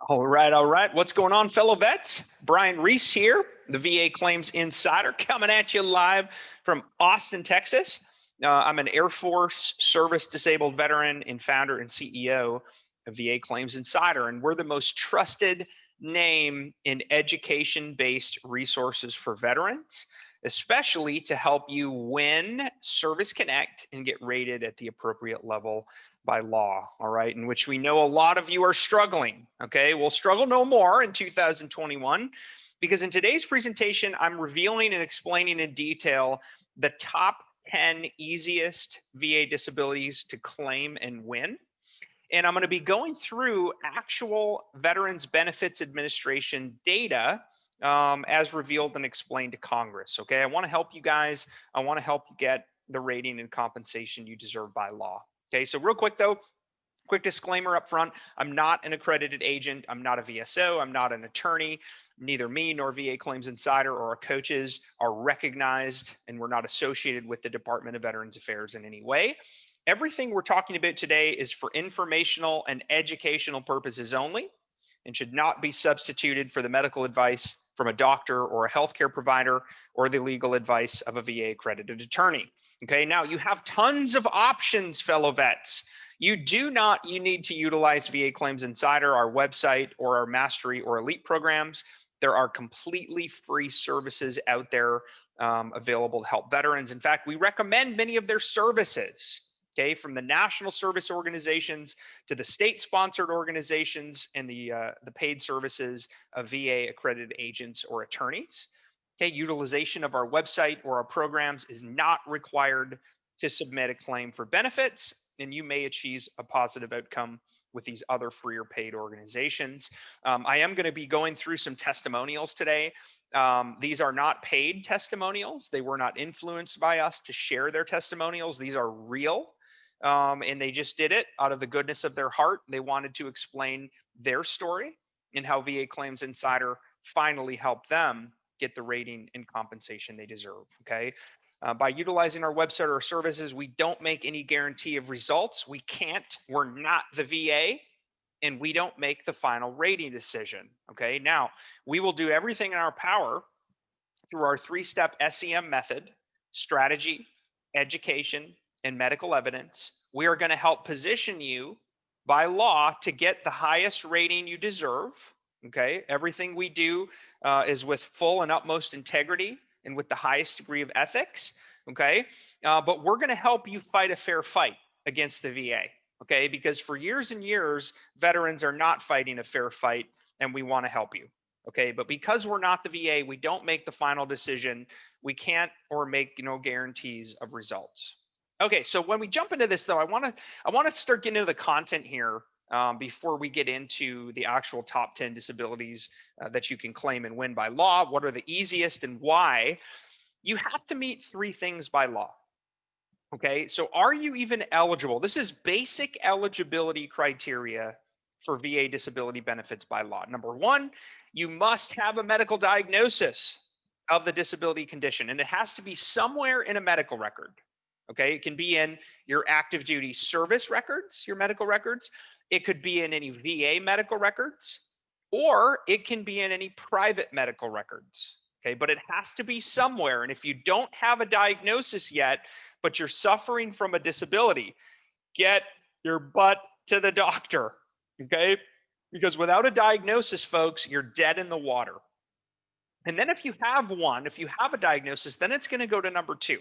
All right, all right. What's going on, fellow vets? Brian Reese here, the VA Claims Insider, coming at you live from Austin, Texas. I'm an Air Force service disabled veteran and founder and CEO of VA Claims Insider, and we're the most trusted name in education-based resources for veterans, especially to help you win Service Connect and get rated at the appropriate level by law, all right, in which we know a lot of you are struggling, okay? We'll struggle no more in 2021 because in today's presentation, I'm revealing and explaining in detail the top 10 easiest VA disabilities to claim and win. And I'm going to be going through actual Veterans Benefits Administration data as revealed and explained to Congress, okay? I want to help you guys. I want to help you get the rating and compensation you deserve by law. Okay, so real quick though, quick disclaimer up front, I'm not an accredited agent, I'm not a VSO, I'm not an attorney. Neither me nor VA Claims Insider or our coaches are recognized, and we're not associated with the Department of Veterans Affairs in any way. Everything we're talking about today is for informational and educational purposes only and should not be substituted for the medical advice from a doctor or a healthcare provider or the legal advice of a VA accredited attorney. Okay, now you have tons of options, fellow vets. You need to utilize VA Claims Insider, our website, or our Mastery or Elite programs. There are completely free services out there available to help veterans. In fact, we recommend many of their services. Okay, from the national service organizations to the state-sponsored organizations and the paid services of VA accredited agents or attorneys. Okay, utilization of our website or our programs is not required to submit a claim for benefits, and you may achieve a positive outcome with these other free or paid organizations. I am going to be going through some testimonials today. These are not paid testimonials. They were not influenced by us to share their testimonials. These are real. And they just did it out of the goodness of their heart. They wanted to explain their story and how VA Claims Insider finally helped them get the rating and compensation they deserve, okay? By utilizing our website or services, we don't make any guarantee of results. We're not the VA, and we don't make the final rating decision, okay? Now, we will do everything in our power through our three-step SEM method: strategy, education, and medical evidence. We are going to help position you by law to get the highest rating you deserve. Okay, everything we do is with full and utmost integrity and with the highest degree of ethics. Okay, but we're going to help you fight a fair fight against the VA. Okay, because for years and years, veterans are not fighting a fair fight, and we want to help you. Okay, but because we're not the VA, we don't make the final decision. We can't or make no guarantees of results. Okay, so when we jump into this, though, I want to start getting into the content here before we get into the actual top 10 disabilities that you can claim and win by law. What are the easiest and why? You have to meet three things by law. Okay, so are you even eligible? This is basic eligibility criteria for VA disability benefits by law. Number one, you must have a medical diagnosis of the disability condition, and it has to be somewhere in a medical record. Okay, it can be in your active duty service records, your medical records. It could be in any VA medical records, or it can be in any private medical records. Okay, but it has to be somewhere. And if you don't have a diagnosis yet, but you're suffering from a disability, get your butt to the doctor. Okay, because without a diagnosis, folks, you're dead in the water. And then if you have one, if you have a diagnosis, then it's going to go to number two,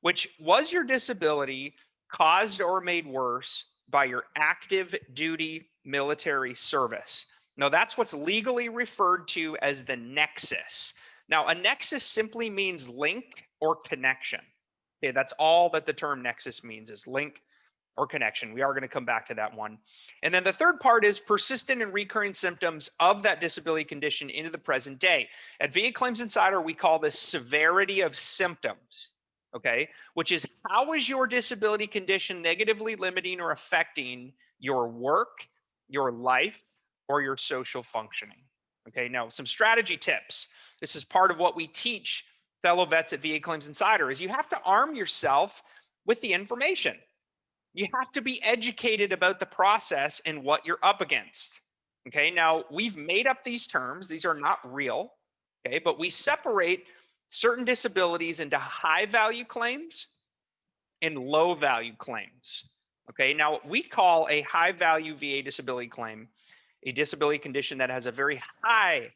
which was your disability caused or made worse by your active duty military service. Now, that's what's legally referred to as the nexus. Now, a nexus simply means link or connection. Okay, that's all that the term nexus means, is link or connection. We are going to come back to that one. And then the third part is persistent and recurring symptoms of that disability condition into the present day. At VA Claims Insider, we call this severity of symptoms. Okay, which is how is your disability condition negatively limiting or affecting your work, your life, or your social functioning? Okay, now some strategy tips. This is part of what we teach fellow vets at VA Claims Insider, is you have to arm yourself with the information. You have to be educated about the process and what you're up against. Okay, now we've made up these terms. These are not real. Okay, but we separate certain disabilities into high value claims and low value claims. Okay, now we call a high value VA disability claim a disability condition that has a very high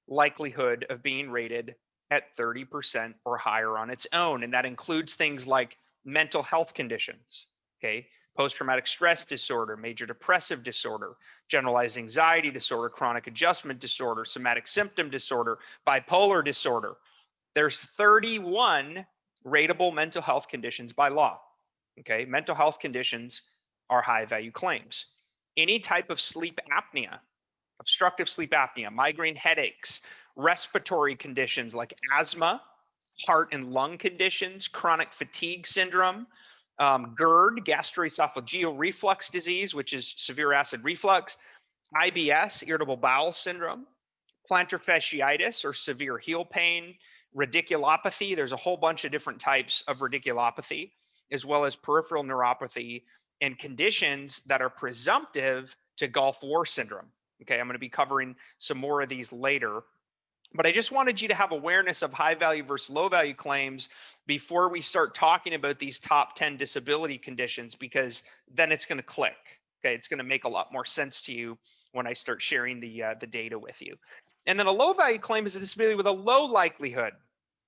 likelihood of being rated at 30% or higher on its own. And that includes things like mental health conditions, okay, post-traumatic stress disorder, major depressive disorder, generalized anxiety disorder, chronic adjustment disorder, somatic symptom disorder, bipolar disorder. There's 31 rateable mental health conditions by law. Okay, mental health conditions are high value claims. Any type of sleep apnea, obstructive sleep apnea, migraine headaches, respiratory conditions like asthma, heart and lung conditions, chronic fatigue syndrome, GERD, gastroesophageal reflux disease, which is severe acid reflux, IBS, irritable bowel syndrome, plantar fasciitis or severe heel pain, radiculopathy. There's a whole bunch of different types of radiculopathy, as well as peripheral neuropathy and conditions that are presumptive to Gulf War syndrome. Okay, I'm going to be covering some more of these later. But I just wanted you to have awareness of high value versus low value claims before we start talking about these top 10 disability conditions, because then it's going to click. Okay, it's going to make a lot more sense to you when I start sharing the data with you. And then a low value claim is a disability with a low likelihood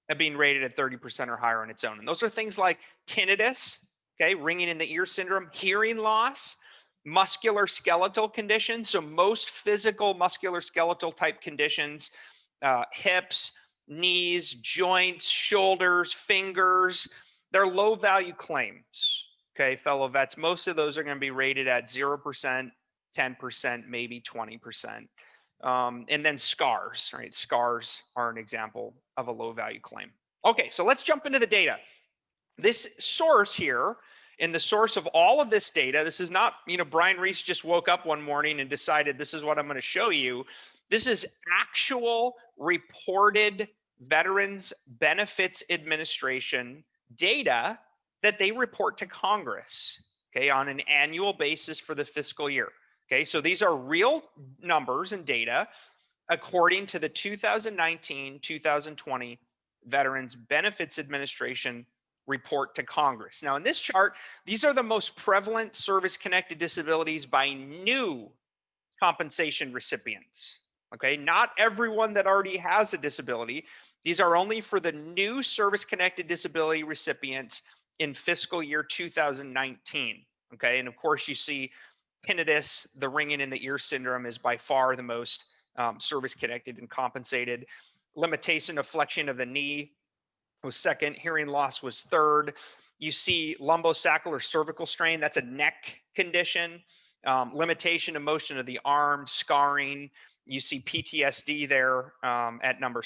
of being rated at 30% or higher on its own. And those are things like tinnitus, okay, ringing in the ear syndrome, hearing loss, musculoskeletal conditions. So most physical musculoskeletal type conditions, hips, knees, joints, shoulders, fingers, they're low value claims. Okay, fellow vets, most of those are going to be rated at 0%, 10%, maybe 20%. And then scars, right? Scars are an example of a low value claim. Okay, so let's jump into the data. This source here, in the source of all of this data, this is not, Brian Reese just woke up one morning and decided this is what I'm going to show you. This is actual reported Veterans Benefits Administration data that they report to Congress, okay, on an annual basis for the fiscal year. Okay, so these are real numbers and data according to the 2019-2020 Veterans Benefits Administration report to Congress. Now, in this chart, these are the most prevalent service-connected disabilities by new compensation recipients. Okay, not everyone that already has a disability. These are only for the new service-connected disability recipients in fiscal year 2019. Okay, and of course, you see tinnitus, the ringing in the ear syndrome, is by far the most service-connected and compensated. Limitation of flexion of the knee was second. Hearing loss was third. You see lumbosacral cervical strain, that's a neck condition. Limitation of motion of the arm, scarring. You see PTSD there at number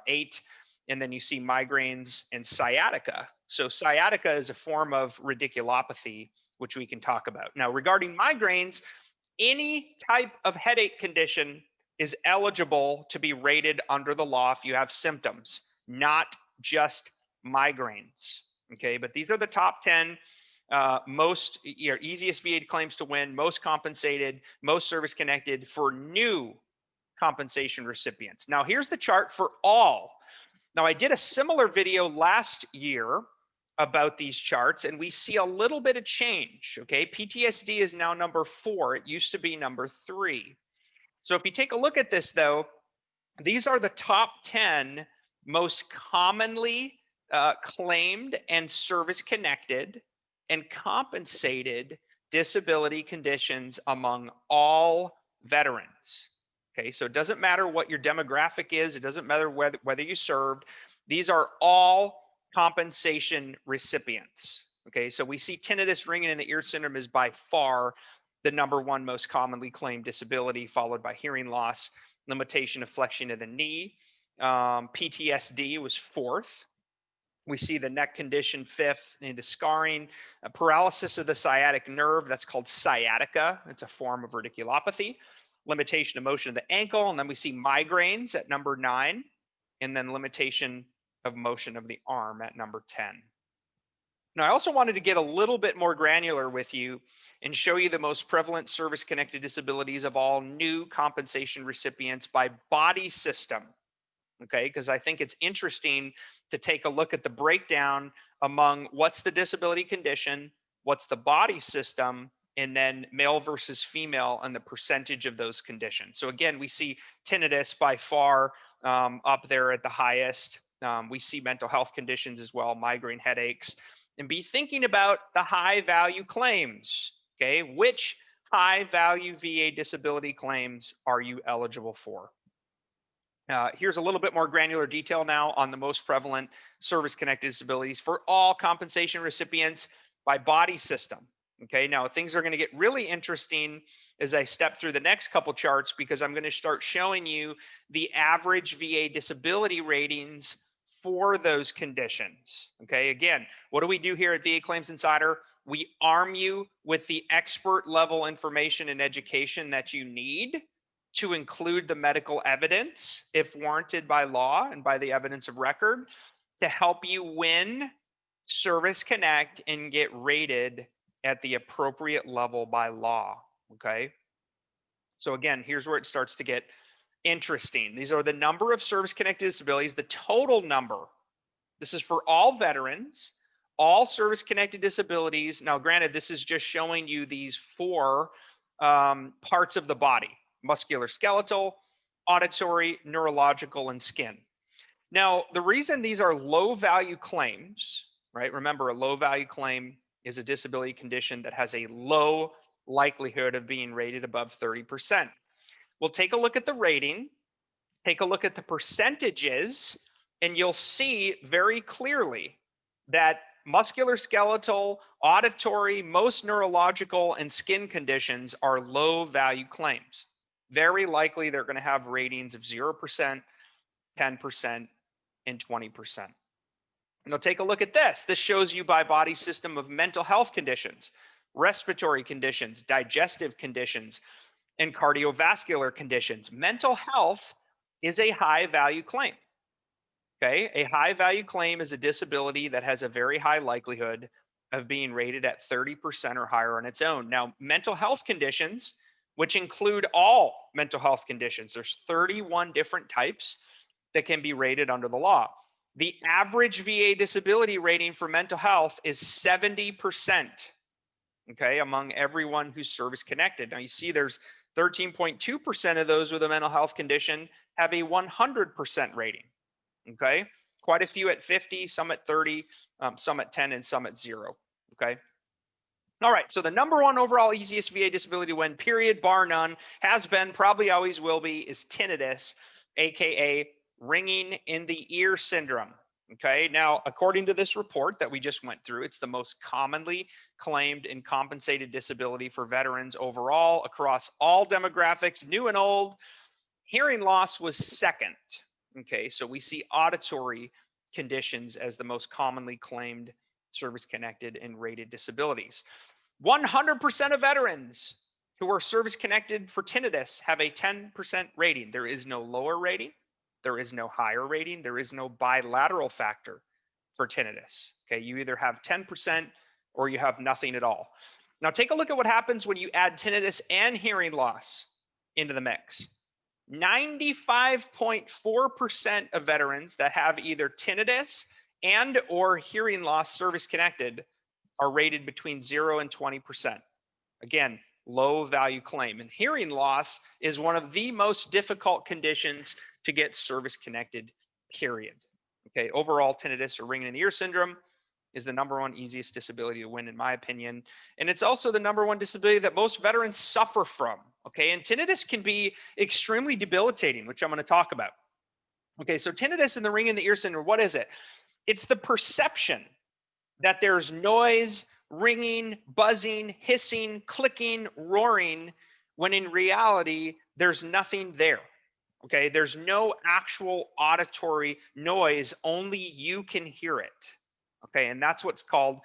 8. And then you see migraines and sciatica. So sciatica is a form of radiculopathy, which we can talk about. Now, regarding migraines, any type of headache condition is eligible to be rated under the law if you have symptoms, not just migraines. Okay, but these are the top 10 most easiest VA claims to win, most compensated, most service connected for new compensation recipients. Now, here's the chart for all. Now, I did a similar video last year about these charts, and we see a little bit of change. Okay, PTSD is now number 4. It used to be number 3. So if you take a look at this, though, these are the top 10 most commonly claimed and service connected and compensated disability conditions among all veterans. Okay, so it doesn't matter what your demographic is, it doesn't matter whether you served, these are all compensation recipients. Okay, so we see tinnitus, ringing in the ear syndrome is by far the number 1 most commonly claimed disability, followed by hearing loss, limitation of flexion of the knee. PTSD was 4th. We see the neck condition 5th into scarring, paralysis of the sciatic nerve, that's called sciatica. It's a form of radiculopathy. Limitation of motion of the ankle, and then we see migraines at number 9, and then limitation of motion of the arm at number 10. Now, I also wanted to get a little bit more granular with you and show you the most prevalent service-connected disabilities of all new compensation recipients by body system. Okay, because I think it's interesting to take a look at the breakdown among what's the disability condition, what's the body system, and then male versus female and the percentage of those conditions. So again, we see tinnitus by far up there at the highest. We see mental health conditions as well, migraine headaches, and be thinking about the high value claims. Okay, which high value VA disability claims are you eligible for? Here's a little bit more granular detail now on the most prevalent service-connected disabilities for all compensation recipients by body system. Okay, now things are going to get really interesting as I step through the next couple charts because I'm going to start showing you the average VA disability ratings for those conditions. Okay, again, what do we do here at VA Claims Insider? We arm you with the expert level information and education that you need to include the medical evidence, if warranted by law and by the evidence of record, to help you win, service connect, and get rated at the appropriate level by law. Okay. So, again, here's where it starts to get interesting. These are the number of service connected disabilities, the total number. This is for all veterans, all service connected disabilities. Now, granted, this is just showing you these four parts of the body: musculoskeletal, auditory, neurological, and skin. Now, the reason these are low value claims, right? Remember, a low value claim is a disability condition that has a low likelihood of being rated above 30%. We'll take a look at the rating, take a look at the percentages, and you'll see very clearly that musculoskeletal, auditory, most neurological, and skin conditions are low value claims. Very likely they're going to have ratings of 0%, 10%, and 20%. Now take a look at this. This shows you by body system of mental health conditions, respiratory conditions, digestive conditions, and cardiovascular conditions. Mental health is a high value claim. Okay, a high value claim is a disability that has a very high likelihood of being rated at 30% or higher on its own. Now, mental health conditions, which include all mental health conditions, there's 31 different types that can be rated under the law. The average VA disability rating for mental health is 70%, okay, among everyone who's service connected. Now you see there's 13.2% of those with a mental health condition have a 100% rating. Okay, quite a few at 50, some at 30, some at 10, and some at 0. Okay. All right, so the number one overall easiest VA disability to win, period, bar none, has been, probably always will be, is tinnitus, aka ringing in the ear syndrome. Okay, now according to this report that we just went through, it's the most commonly claimed and compensated disability for veterans overall across all demographics, new and old. Hearing loss was second. Okay, so we see auditory conditions as the most commonly claimed service-connected and rated disabilities. 100% of veterans who are service-connected for tinnitus have a 10% rating. There is no lower rating. There is no higher rating. There is no bilateral factor for tinnitus. Okay, you either have 10% or you have nothing at all. Now take a look at what happens when you add tinnitus and hearing loss into the mix. 95.4% of veterans that have either tinnitus and or hearing loss service connected are rated between 0 and 20%. Again, low value claim. And hearing loss is one of the most difficult conditions to get service connected, period. Okay, overall tinnitus or ringing in the ear syndrome is the number one easiest disability to win, in my opinion. And it's also the number one disability that most veterans suffer from. Okay, and tinnitus can be extremely debilitating, which I'm going to talk about. Okay, so tinnitus and the ringing in the ear syndrome, what is it? It's the perception that there's noise, ringing, buzzing, hissing, clicking, roaring, when in reality, there's nothing there. Okay, there's no actual auditory noise, only you can hear it. Okay, and that's what's called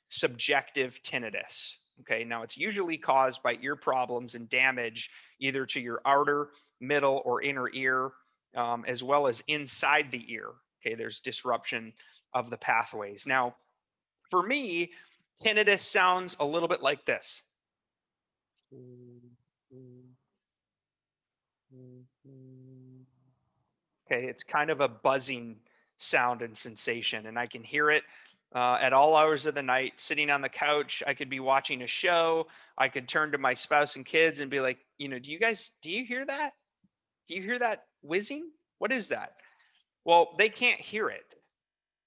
subjective tinnitus. Okay, now it's usually caused by ear problems and damage either to your outer, middle, or inner ear, as well as inside the ear. Okay, there's disruption of the pathways. Now, For me, tinnitus sounds a little bit like this. Okay, it's kind of a buzzing sound and sensation, and I can hear it at all hours of the night. Sitting on the couch, I could be watching a show. I could turn to my spouse and kids and be like, do you hear that? Do you hear that whizzing? What is that? Well, they can't hear it.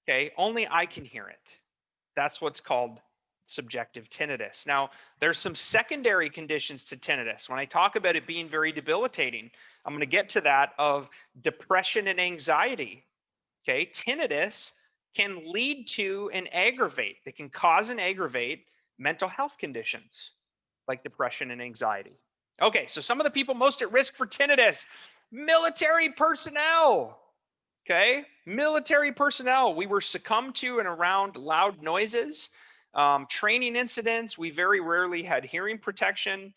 Okay, only I can hear it. That's what's called subjective tinnitus. Now, there's some secondary conditions to tinnitus. When I talk about it being very debilitating, I'm going to get to that of depression and anxiety. Okay, tinnitus can lead to and aggravate, it can cause and aggravate mental health conditions like depression and anxiety. Okay, so some of the people most at risk for tinnitus, military personnel. Okay, military personnel, we were succumbed to and around loud noises, training incidents. We very rarely had hearing protection.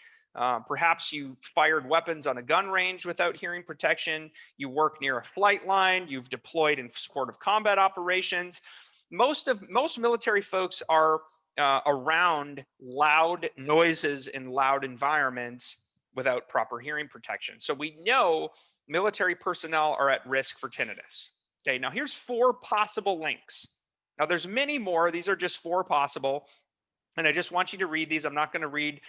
Perhaps you fired weapons on a gun range without hearing protection. You work near a flight line. You've deployed in support of combat operations. Most military folks are around loud noises in loud environments without proper hearing protection. So we know military personnel are at risk for tinnitus. Okay, now here's 4 possible links. Now there's many more. These are just 4 possible. And I just want you to read these. I'm not going to read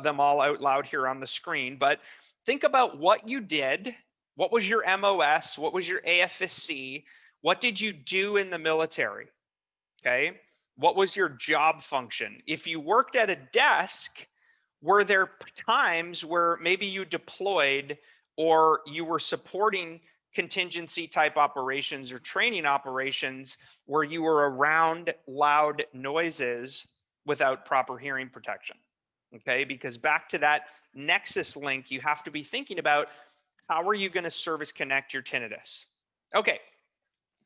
them all out loud here on the screen, but think about what you did. What was your MOS? What was your AFSC? What did you do in the military? Okay. What was your job function? If you worked at a desk, were there times where maybe you deployed or you were supporting contingency type operations or training operations where you were around loud noises without proper hearing protection? Okay, because back to that nexus link, you have to be thinking about how are you going to service connect your tinnitus? Okay,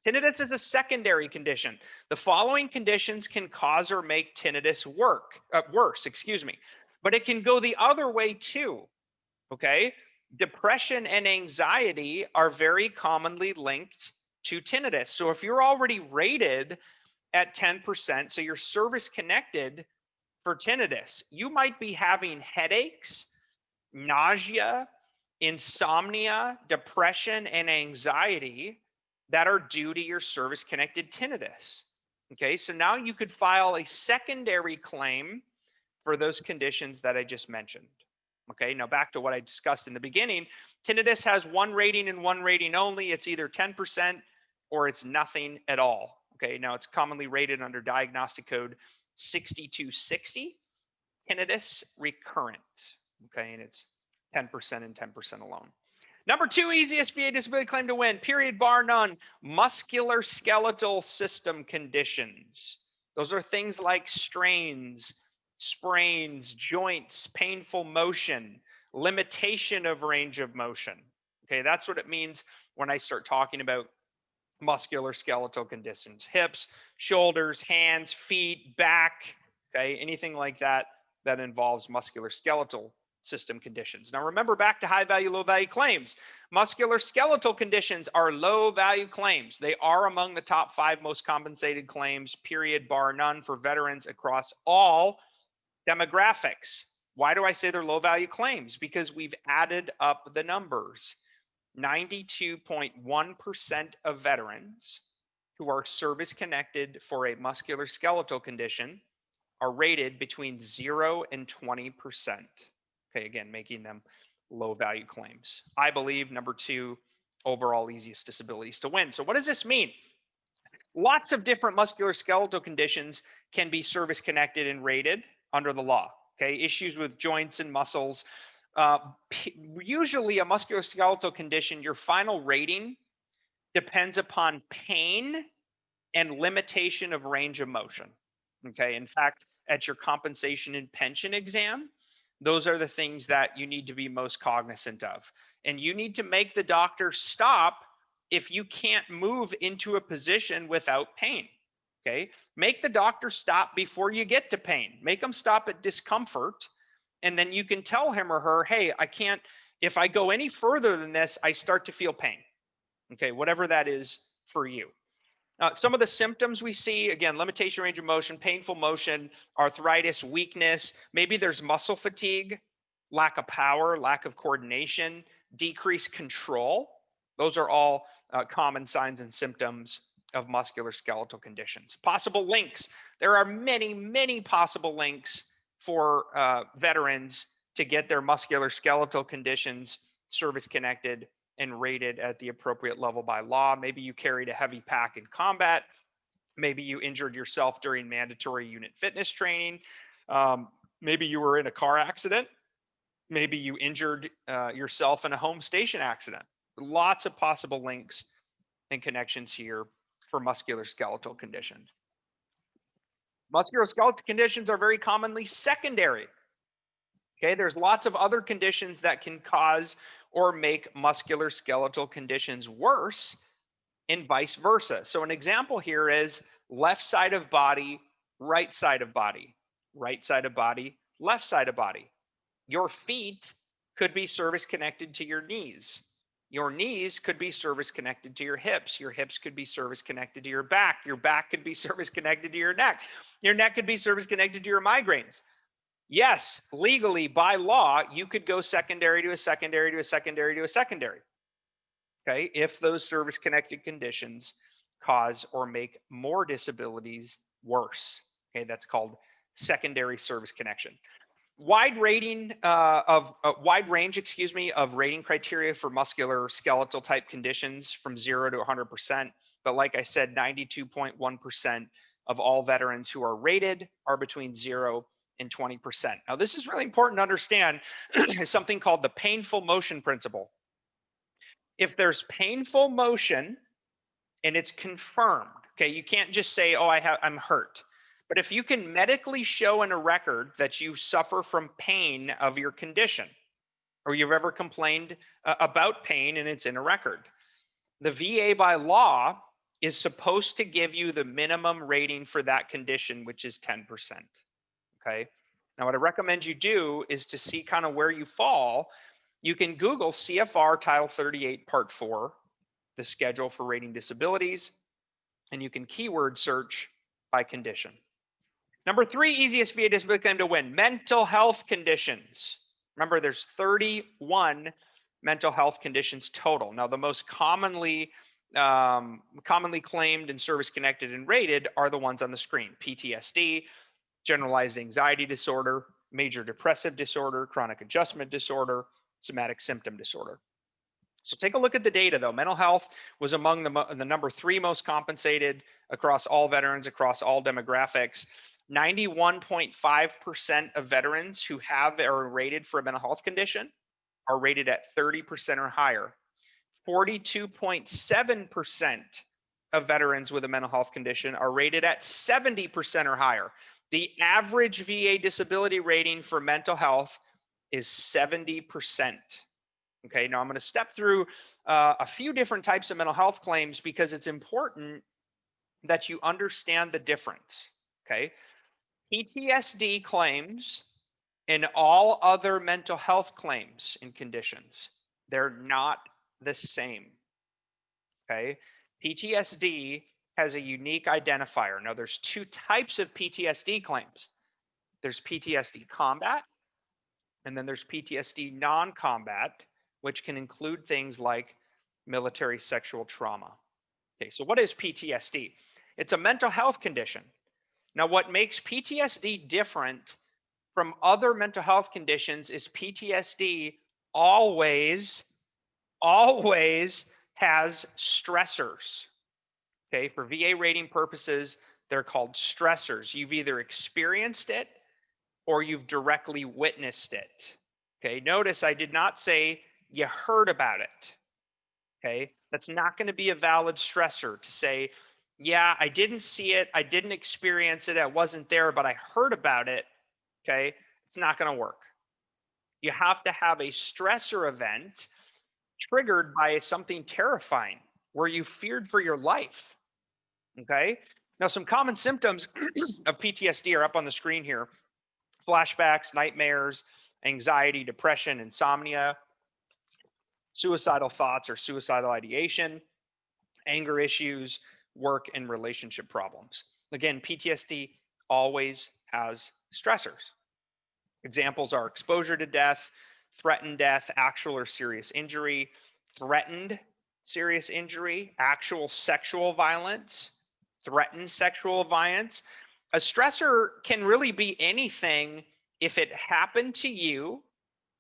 tinnitus is a secondary condition. The following conditions can cause or make tinnitus worse, but it can go the other way too. Okay, depression and anxiety are very commonly linked to tinnitus. So if you're already rated at 10%, so you're service connected for tinnitus, you might be having headaches, nausea, insomnia, depression, and anxiety that are due to your service connected tinnitus. Okay, so now you could file a secondary claim for those conditions that I just mentioned. Okay, now back to what I discussed in the beginning. Tinnitus has 1 rating and 1 rating only. It's either 10% or it's nothing at all. Okay, now it's commonly rated under diagnostic code 6260, tinnitus recurrent. Okay, and it's 10% and 10% alone. Number 2 easiest VA disability claim to win, period, bar none, musculoskeletal system conditions. Those are things like strains, sprains, joints, painful motion, limitation of range of motion. Okay, that's what it means when I start talking about musculoskeletal conditions, hips, shoulders, hands, feet, back, okay, anything like that that involves musculoskeletal system conditions. Now remember, back to high value, low value claims. Musculoskeletal conditions are low value claims. They are among the top 5 most compensated claims, period, bar none, for veterans across all demographics. Why do I say they're low value claims? Because we've added up the numbers. 92.1% of veterans who are service connected for a musculoskeletal condition are rated between 0 and 20%. Okay, again, making them low value claims. I believe number 2, overall easiest disabilities to win. So what does this mean? Lots of different musculoskeletal conditions can be service connected and rated under the law. Okay, issues with joints and muscles. Usually a musculoskeletal condition, your final rating depends upon pain and limitation of range of motion. Okay, in fact, at your compensation and pension exam, those are the things that you need to be most cognizant of. And you need to make the doctor stop if you can't move into a position without pain. Okay, make the doctor stop before you get to pain. Make them stop at discomfort. And then you can tell him or her, hey, I can't, if I go any further than this, I start to feel pain. Okay, whatever that is for you. Some of the symptoms we see, again, limitation range of motion, painful motion, arthritis, weakness. Maybe there's muscle fatigue, lack of power, lack of coordination, decreased control. Those are all common signs and symptoms of musculoskeletal conditions. Possible links. There are many, many possible links for veterans to get their musculoskeletal conditions service connected and rated at the appropriate level by law. Maybe you carried a heavy pack in combat. Maybe you injured yourself during mandatory unit fitness training. Maybe you were in a car accident. Maybe you injured yourself in a home station accident. Lots of possible links and connections here for musculoskeletal conditions. Musculoskeletal conditions are very commonly secondary. Okay, there's lots of other conditions that can cause or make musculoskeletal conditions worse, and vice versa. So an example here is left side of body, right side of body, right side of body, left side of body. Your feet could be service connected to your knees. Your knees could be service connected to your hips. Your hips could be service connected to your back. Your back could be service connected to your neck. Your neck could be service connected to your migraines. Yes, legally by law, you could go secondary to a secondary to a secondary to a secondary. Okay, if those service connected conditions cause or make more disabilities worse. Okay, that's called secondary service connection. Wide range, excuse me, of rating criteria for musculoskeletal type conditions from 0 to 100%. But like I said, 92.1% of all veterans who are rated are between 0 and 20%. Now, this is really important to understand is something called the painful motion principle. If there's painful motion and it's confirmed, okay, you can't just say, oh, I'm hurt. But if you can medically show in a record that you suffer from pain of your condition, or you've ever complained about pain and it's in a record, the VA by law is supposed to give you the minimum rating for that condition, which is 10%. Okay. Now, what I recommend you do is to see kind of where you fall. You can Google CFR Title 38 Part 4, the schedule for rating disabilities, and you can keyword search by condition. Number 3 easiest VA disability claim to win, mental health conditions. Remember, there's 31 mental health conditions total. Now, the most commonly claimed and service connected and rated are the ones on the screen: PTSD, generalized anxiety disorder, major depressive disorder, chronic adjustment disorder, somatic symptom disorder. So take a look at the data though. Mental health was among the number 3 most compensated across all veterans, across all demographics. 91.5% of veterans who have or are rated for a mental health condition are rated at 30% or higher. 42.7% of veterans with a mental health condition are rated at 70% or higher. The average VA disability rating for mental health is 70%. Okay, now I'm going to step through a few different types of mental health claims because it's important that you understand the difference. Okay, PTSD claims and all other mental health claims and conditions, they're not the same. Okay, PTSD has a unique identifier. Now, there's 2 types of PTSD claims. There's PTSD combat, and then there's PTSD non-combat, which can include things like military sexual trauma. Okay, so what is PTSD? It's a mental health condition. Now, what makes PTSD different from other mental health conditions is PTSD always has stressors. Okay, for VA rating purposes, they're called stressors. You've either experienced it or you've directly witnessed it. Okay, notice I did not say you heard about it. Okay, that's not going to be a valid stressor to say, yeah, I didn't see it, I didn't experience it, I wasn't there, but I heard about it. Okay, it's not going to work. You have to have a stressor event triggered by something terrifying where you feared for your life. Okay, now some common symptoms of PTSD are up on the screen here: flashbacks, nightmares, anxiety, depression, insomnia, suicidal thoughts or suicidal ideation, anger issues, work and relationship problems. Again, PTSD always has stressors. Examples are exposure to death, threatened death, actual or serious injury, threatened serious injury, actual sexual violence, threatened sexual violence. A stressor can really be anything if it happened to you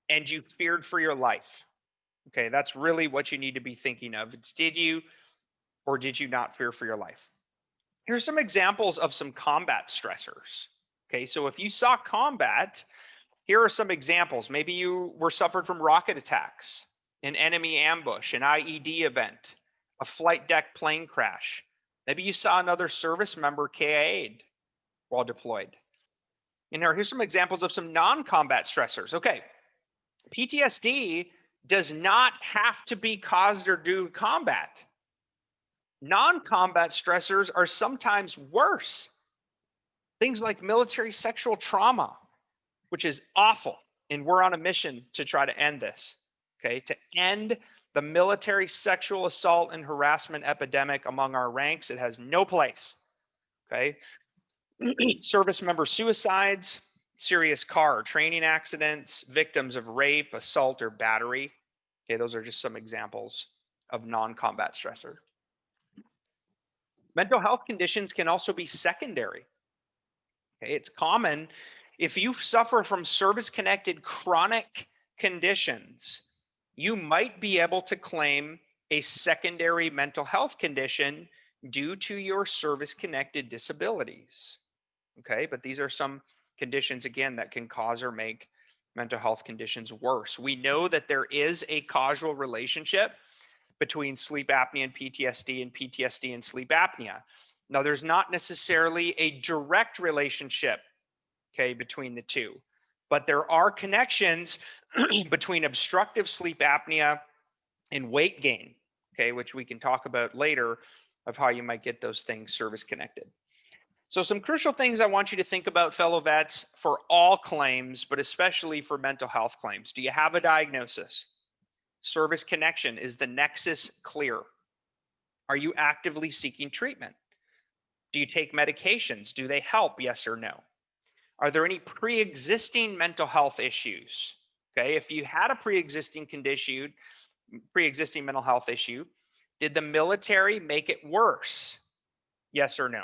and you feared for your life. Okay, that's really what you need to be thinking of. It's did you or did you not fear for your life? Here's some examples of some combat stressors. Okay, so if you saw combat, here are some examples. Maybe you were suffered from rocket attacks, an enemy ambush, an IED event, a flight deck plane crash. Maybe you saw another service member KIA'd while deployed. And here's some examples of some non-combat stressors. Okay, PTSD does not have to be caused or due to combat. Non-combat stressors are sometimes worse. Things like military sexual trauma, which is awful. And we're on a mission to try to end this, okay? To end the military sexual assault and harassment epidemic among our ranks. It has no place, okay? Service member suicides, serious car or training accidents, victims of rape, assault, or battery. Okay, those are just some examples of non-combat stressor. Mental health conditions can also be secondary. Okay, it's common if you suffer from service-connected chronic conditions, you might be able to claim a secondary mental health condition due to your service-connected disabilities. Okay, but these are some conditions, again, that can cause or make mental health conditions worse. We know that there is a causal relationship between sleep apnea and PTSD and sleep apnea. Now, there's not necessarily a direct relationship, okay, between the two, but there are connections between obstructive sleep apnea and weight gain, okay, which we can talk about later of how you might get those things service connected. So some crucial things I want you to think about, fellow vets, for all claims, but especially for mental health claims. Do you have a diagnosis? Service connection, is the nexus clear? Are you actively seeking treatment? Do you take medications? Do they help? Yes or no? Are there any pre-existing mental health issues? Okay, if you had a pre-existing mental health issue, did the military make it worse? Yes or no?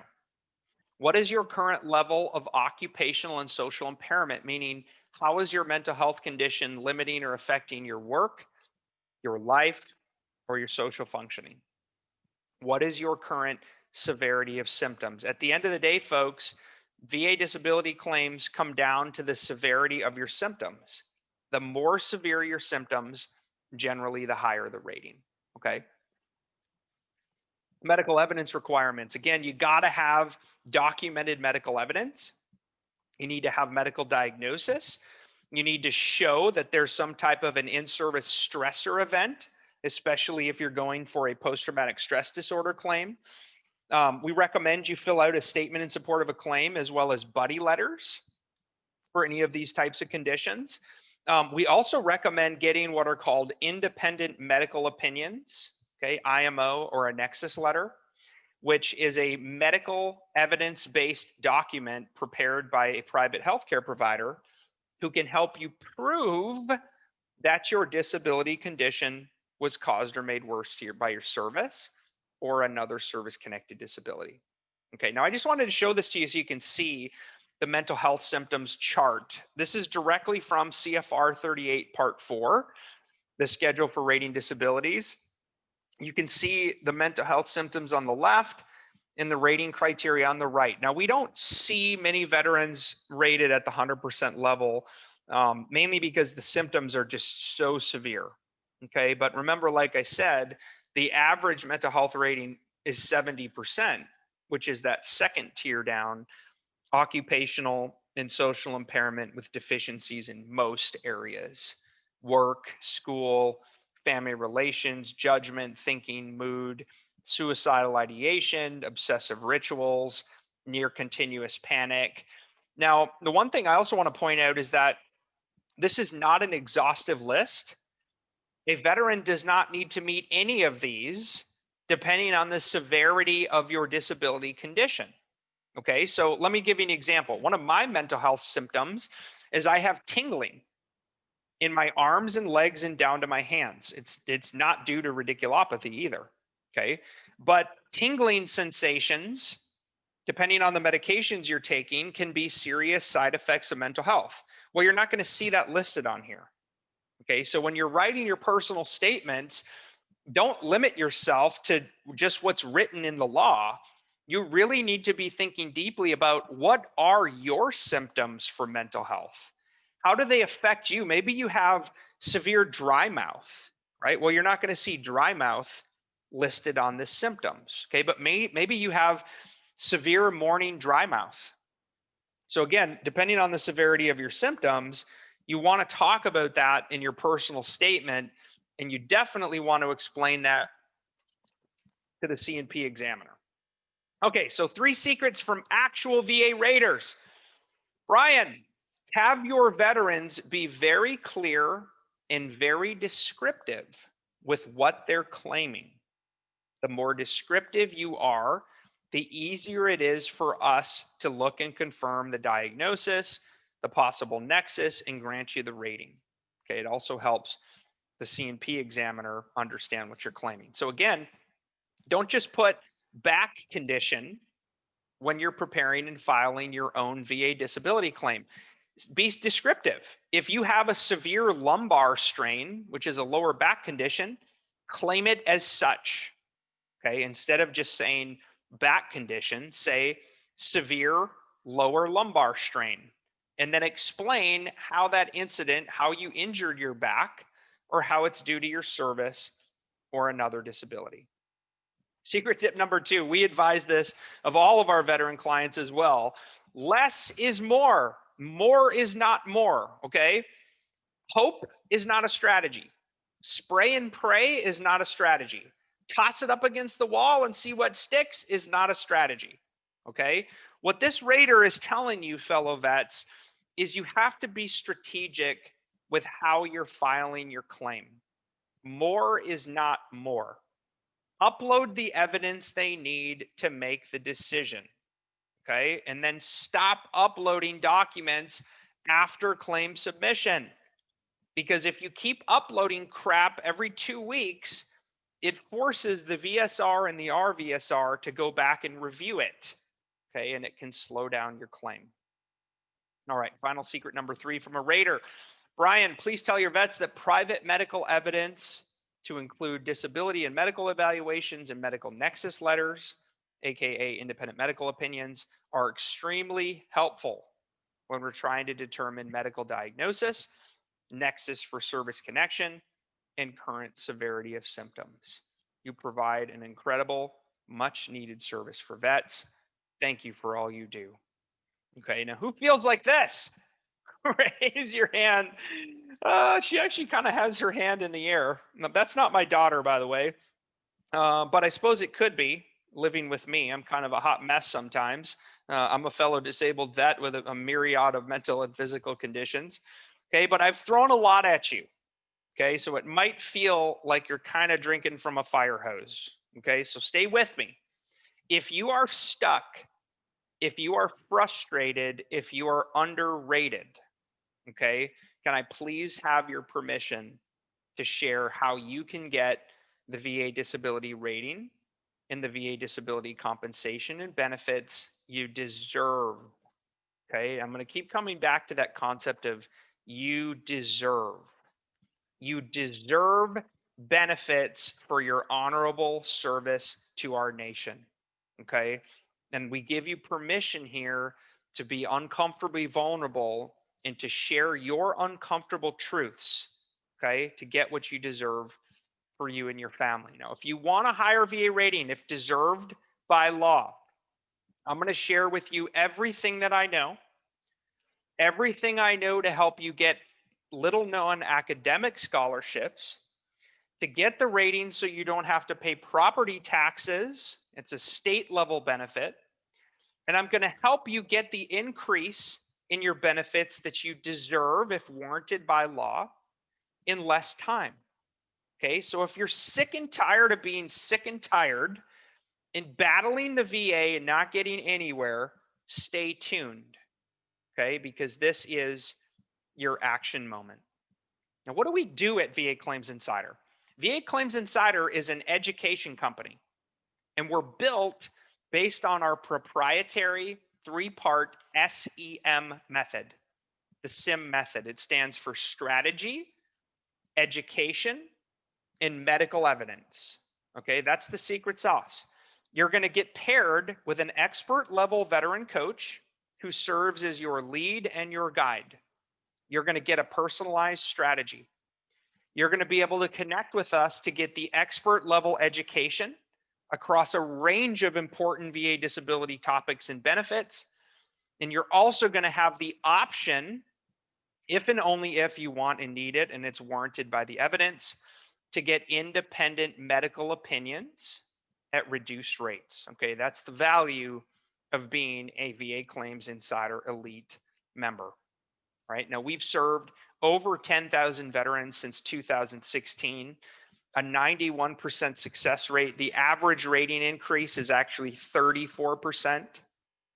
What is your current level of occupational and social impairment? Meaning, how is your mental health condition limiting or affecting your work, your life, or your social functioning? What is your current severity of symptoms? At the end of the day, folks, VA disability claims come down to the severity of your symptoms. The more severe your symptoms, generally the higher the rating, okay? Medical evidence requirements. Again, you gotta have documented medical evidence. You need to have medical diagnosis. You need to show that there's some type of an in-service stressor event, especially if you're going for a post-traumatic stress disorder claim. We recommend you fill out a statement in support of a claim as well as buddy letters for any of these types of conditions. We also recommend getting what are called independent medical opinions, okay, IMO, or a nexus letter, which is a medical evidence-based document prepared by a private healthcare provider who can help you prove that your disability condition was caused or made worse by your service or another service-connected disability. Okay, now I just wanted to show this to you so you can see the mental health symptoms chart. This is directly from CFR 38 Part 4, the schedule for rating disabilities. You can see the mental health symptoms on the left and the rating criteria on the right. Now, we don't see many veterans rated at the 100% level, mainly because the symptoms are just so severe, okay? But remember, like I said, the average mental health rating is 70%, which is that second tier down, occupational and social impairment with deficiencies in most areas: work, school, family relations, judgment, thinking, mood, suicidal ideation, obsessive rituals, near continuous panic. Now, the one thing I also want to point out is that this is not an exhaustive list. A veteran does not need to meet any of these depending on the severity of your disability condition. Okay, so let me give you an example. One of my mental health symptoms is I have tingling in my arms and legs and down to my hands. It's not due to radiculopathy either. Okay, but tingling sensations, depending on the medications you're taking, can be serious side effects of mental health. Well, you're not going to see that listed on here. Okay, so when you're writing your personal statements, don't limit yourself to just what's written in the law. You really need to be thinking deeply about what are your symptoms for mental health? How do they affect you? Maybe you have severe dry mouth, right? Well, you're not going to see dry mouth listed on the symptoms, okay? But maybe you have severe morning dry mouth. So again, depending on the severity of your symptoms, you want to talk about that in your personal statement, and you definitely want to explain that to the C&P examiner. Okay, so 3 secrets from actual VA raters. Brian, have your veterans be very clear and very descriptive with what they're claiming. The more descriptive you are, the easier it is for us to look and confirm the diagnosis, the possible nexus, and grant you the rating. Okay, it also helps the C&P examiner understand what you're claiming. So again, don't just put back condition when you're preparing and filing your own VA disability claim. Be descriptive. If you have a severe lumbar strain, which is a lower back condition, claim it as such. Okay, instead of just saying back condition, say severe lower lumbar strain, and then explain how that incident, how you injured your back, or how it's due to your service or another disability. Secret tip number 2, we advise this of all of our veteran clients as well. Less is more. More is not more, okay? Hope is not a strategy. Spray and pray is not a strategy. Toss it up against the wall and see what sticks is not a strategy, okay? What this rater is telling you, fellow vets, is you have to be strategic with how you're filing your claim. More is not more. Upload the evidence they need to make the decision, okay? And then stop uploading documents after claim submission. Because if you keep uploading crap every 2 weeks, it forces the VSR and the RVSR to go back and review it, okay? And it can slow down your claim. All right, final secret number 3 from a rater. Brian, please tell your vets that private medical evidence, to include disability and medical evaluations and medical nexus letters, aka independent medical opinions, are extremely helpful when we're trying to determine medical diagnosis, nexus for service connection, and current severity of symptoms. You provide an incredible, much needed service for vets. Thank you for all you do. Okay, now who feels like this? Raise your hand. She actually kind of has her hand in the air. Now, that's not my daughter, by the way, but I suppose it could be living with me. I'm kind of a hot mess sometimes. I'm a fellow disabled vet with a myriad of mental and physical conditions. Okay, but I've thrown a lot at you. Okay, so it might feel like you're kind of drinking from a fire hose. Okay, so stay with me. If you are stuck, if you are frustrated, if you are underrated, okay, can I please have your permission to share how you can get the VA disability rating and the VA disability compensation and benefits you deserve? Okay, I'm going to keep coming back to that concept of you deserve. You deserve benefits for your honorable service to our nation. Okay, and we give you permission here to be uncomfortably vulnerable and to share your uncomfortable truths, okay, to get what you deserve for you and your family. Now, if you want a higher VA rating, if deserved by law, I'm going to share with you everything that I know, everything I know to help you get little known academic scholarships, to get the rating so you don't have to pay property taxes. It's a state level benefit. And I'm going to help you get the increase in your benefits that you deserve if warranted by law in less time. Okay, so if you're sick and tired of being sick and tired and battling the VA and not getting anywhere, stay tuned. Okay, because this is your action moment. Now, what do we do at VA Claims Insider? VA Claims Insider is an education company, and we're built based on our proprietary 3-part SEM method. The SIM method, it stands for strategy, education, and medical evidence. Okay, that's the secret sauce. You're going to get paired with an expert level veteran coach who serves as your lead and your guide. You're going to get a personalized strategy. You're going to be able to connect with us to get the expert level education across a range of important VA disability topics and benefits. And you're also going to have the option, if and only if you want and need it, and it's warranted by the evidence, to get independent medical opinions at reduced rates. Okay, that's the value of being a VA Claims Insider Elite member. Right now, we've served over 10,000 veterans since 2016, a 91% success rate. The average rating increase is actually 34%.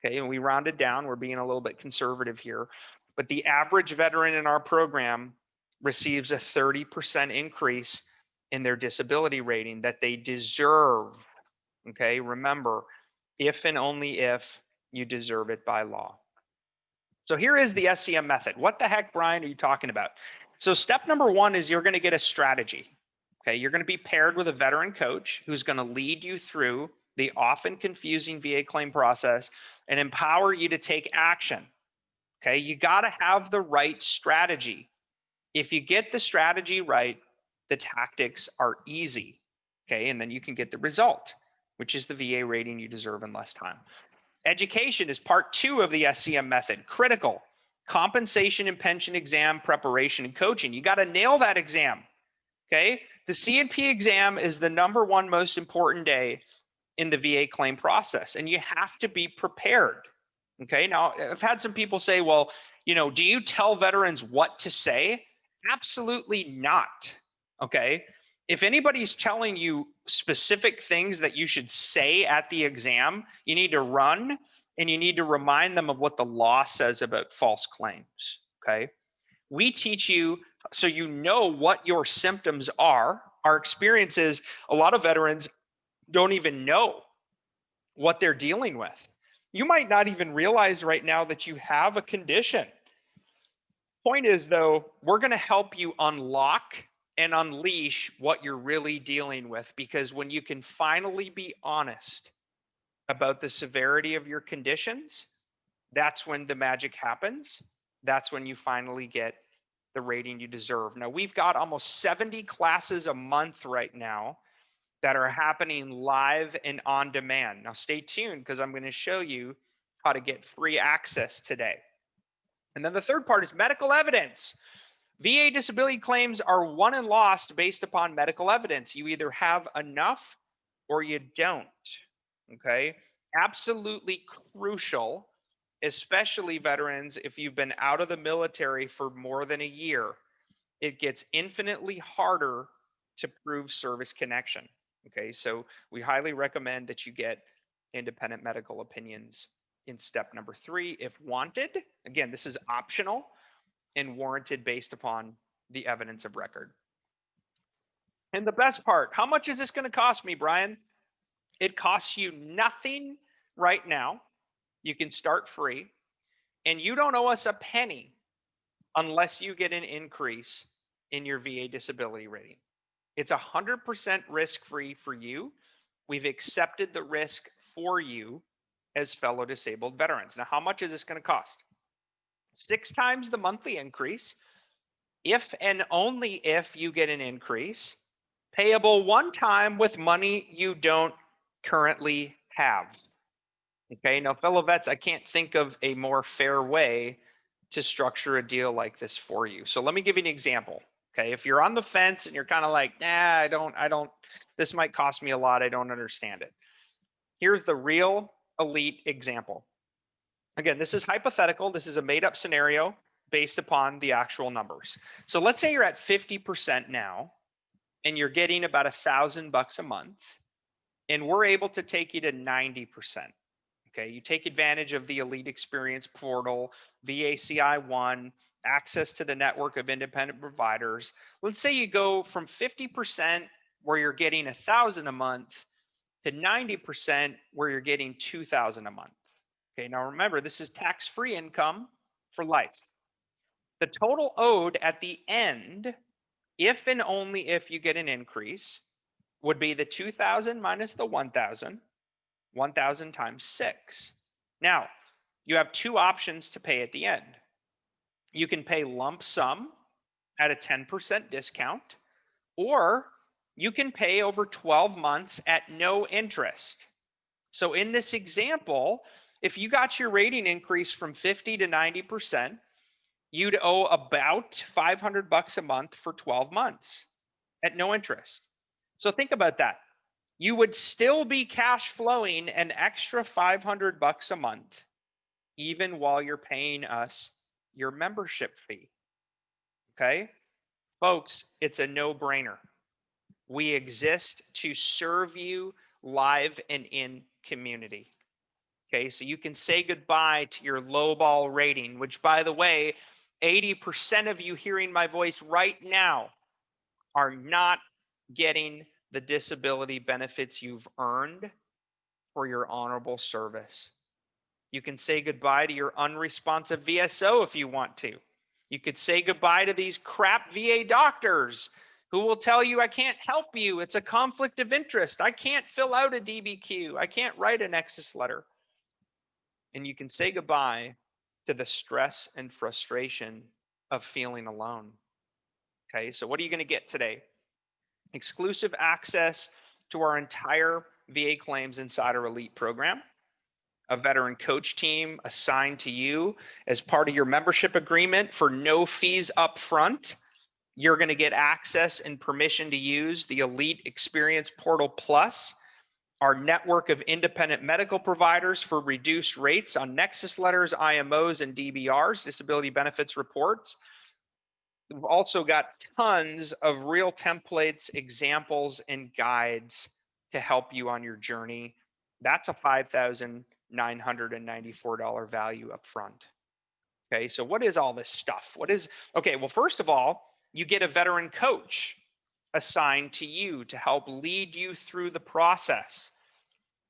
Okay, and we rounded down, we're being a little bit conservative here, but the average veteran in our program receives a 30% increase in their disability rating that they deserve. Okay, remember, if and only if you deserve it by law. So here is the SEM method. What the heck, Brian, are you talking about? So step number 1 is you're going to get a strategy. Okay, you're going to be paired with a veteran coach who's going to lead you through the often confusing VA claim process and empower you to take action. Okay, you got to have the right strategy. If you get the strategy right, the tactics are easy. Okay, and then you can get the result, which is the VA rating you deserve in less time. Education is part 2 of the SEM method. Critical. Compensation and pension exam preparation and coaching. You got to nail that exam. Okay. The C&P exam is the #1 most important day in the VA claim process, and you have to be prepared. Okay. Now, I've had some people say, well, do you tell veterans what to say? Absolutely not. Okay. If anybody's telling you specific things that you should say at the exam, you need to run and you need to remind them of what the law says about false claims. Okay. We teach you so you know what your symptoms are. Our experience is a lot of veterans don't even know what they're dealing with. You might not even realize right now that you have a condition. Point is, though, we're going to help you unlock and unleash what you're really dealing with, because when you can finally be honest about the severity of your conditions, that's when the magic happens. That's when you finally get the rating you deserve. Now, we've got almost 70 classes a month right now that are happening live and on demand. Now, stay tuned because I'm going to show you how to get free access today. And then the third part is medical evidence. VA disability claims are won and lost based upon medical evidence. You either have enough or you don't. Okay. Absolutely crucial, especially veterans, if you've been out of the military for more than a year. It gets infinitely harder to prove service connection. Okay. So we highly recommend that you get independent medical opinions in step number 3 if wanted. Again, this is optional and warranted based upon the evidence of record. And the best part, how much is this going to cost me, Brian? It costs you nothing right now. You can start free, and you don't owe us a penny unless you get an increase in your VA disability rating. It's 100% risk-free for you. We've accepted the risk for you as fellow disabled veterans. Now, how much is this going to cost? 6 times the monthly increase, if and only if you get an increase, payable one time with money you don't currently have. Okay, now fellow vets, I can't think of a more fair way to structure a deal like this for you. So let me give you an example. Okay, if you're on the fence and you're kind of like, I don't, this might cost me a lot, I don't understand it. Here's the real elite example. Again, this is hypothetical. This is a made up scenario based upon the actual numbers. So let's say you're at 50% now and you're getting about $1,000 a month, and we're able to take you to 90%. Okay, you take advantage of the Elite Experience portal, VACI1, access to the network of independent providers. Let's say you go from 50% where you're getting 1,000 a month to 90% where you're getting 2,000 a month. Okay, now remember, this is tax-free income for life. The total owed at the end, if and only if you get an increase, would be the 2,000 minus the 1,000, 1,000 times 6. Now, you have two options to pay at the end. You can pay lump sum at a 10% discount, or you can pay over 12 months at no interest. So in this example, if you got your rating increase from 50 to 90%, you'd owe about $500 a month for 12 months at no interest. So think about that. You would still be cash flowing an extra $500 a month, even while you're paying us your membership fee. Okay, folks, it's a no-brainer. We exist to serve you live and in community. Okay, so you can say goodbye to your lowball rating, which, by the way, 80% of you hearing my voice right now are not getting the disability benefits you've earned for your honorable service. You can say goodbye to your unresponsive VSO if you want to. You could say goodbye to these crap VA doctors who will tell you, I can't help you. It's a conflict of interest. I can't fill out a DBQ. I can't write a nexus letter. And you can say goodbye to the stress and frustration of feeling alone. Okay, so what are you going to get today? Exclusive access to our entire VA Claims Insider Elite program, a veteran coach team assigned to you as part of your membership agreement for no fees up front. You're going to get access and permission to use the Elite Experience Portal Plus, our network of independent medical providers for reduced rates on nexus letters, IMOs, and DBRs, disability benefits reports. We've also got tons of real templates, examples, and guides to help you on your journey. That's a $5,994 value up front. Okay, so what is all this stuff? Okay, well, first of all, you get a veteran coach assigned to you to help lead you through the process.